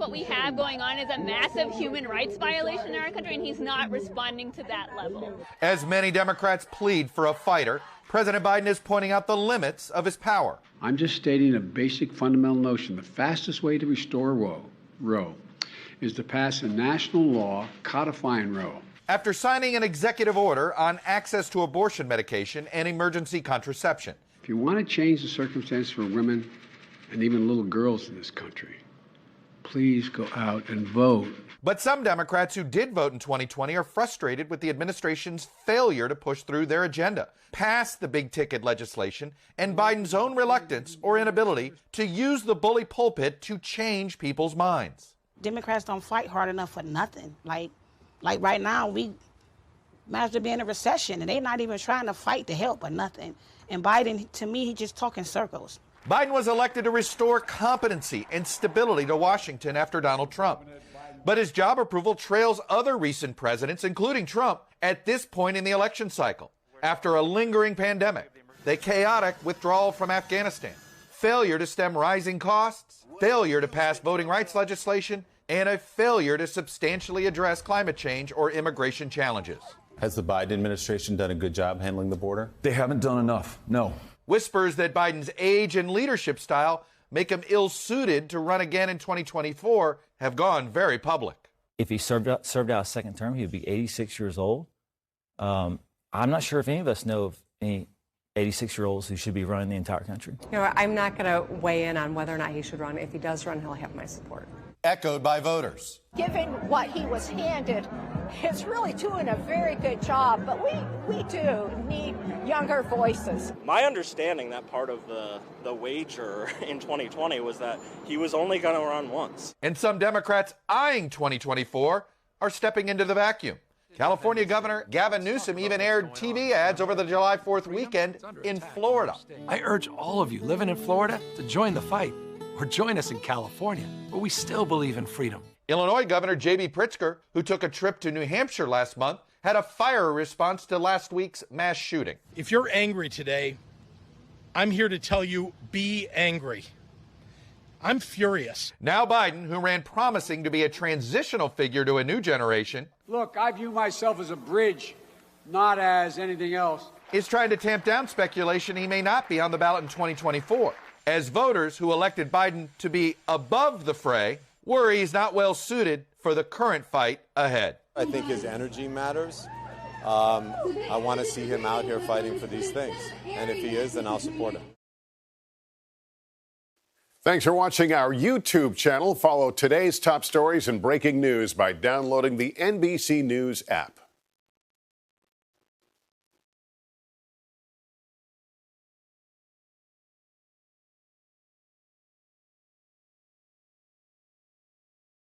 what we have going on is a massive human rights violation in our country, and he's not responding to that level. As many Democrats plead for a fighter, President Biden is pointing out the limits of his power. I'm just stating a basic fundamental notion. The fastest way to restore Roe is to pass a national law codifying Roe. After signing an executive order on access to abortion medication and emergency contraception. If you want to change the circumstances for women and even little girls in this country, please go out and vote. But some Democrats who did vote in 2020 are frustrated with the administration's failure to push through their agenda, pass the big-ticket legislation, and Biden's own reluctance or inability to use the bully pulpit to change people's minds. Democrats don't fight hard enough for nothing. Like right now, we might as well be in a recession, and they're not even trying to fight to help or nothing. And Biden, to me, he's just talking circles. Biden was elected to restore competency and stability to Washington after Donald Trump. But his job approval trails other recent presidents, including Trump, at this point in the election cycle. After a lingering pandemic, the chaotic withdrawal from Afghanistan, failure to stem rising costs, failure to pass voting rights legislation, and a failure to substantially address climate change or immigration challenges. Has the Biden administration done a good job handling the border? They haven't done enough, no. Whispers that Biden's age and leadership style make him ill-suited to run again in 2024 have gone very public. If he served out a second term, he would be 86 years old. I'm not sure if any of us know of any 86-year-olds who should be running the entire country. You know, I'm not going to weigh in on whether or not he should run. If he does run, he'll have my support. Echoed by voters. Given what he was handed, it's really doing a very good job, but we do need younger voices. My understanding that part of the wager in 2020 was that he was only going to run once. And some Democrats eyeing 2024 are stepping into the vacuum. California Governor Gavin Newsom even aired TV ads over the July 4th weekend in Florida. I urge all of you living in Florida to join the fight. Or join us in California, where we still believe in freedom. Illinois Governor J.B. Pritzker, who took a trip to New Hampshire last month, had a fire response to last week's mass shooting. If you're angry today, I'm here to tell you, be angry. I'm furious. Now Biden, who ran promising to be a transitional figure to a new generation. Look, I view myself as a bridge, not as anything else. Is trying to tamp down speculation he may not be on the ballot in 2024. As voters who elected Biden to be above the fray worry he's not well suited for the current fight ahead. I think his energy matters. I want to see him out here fighting for these things. And if he is, then I'll support him. Thanks for watching our YouTube channel. Follow today's top stories and breaking news by downloading the NBC News app.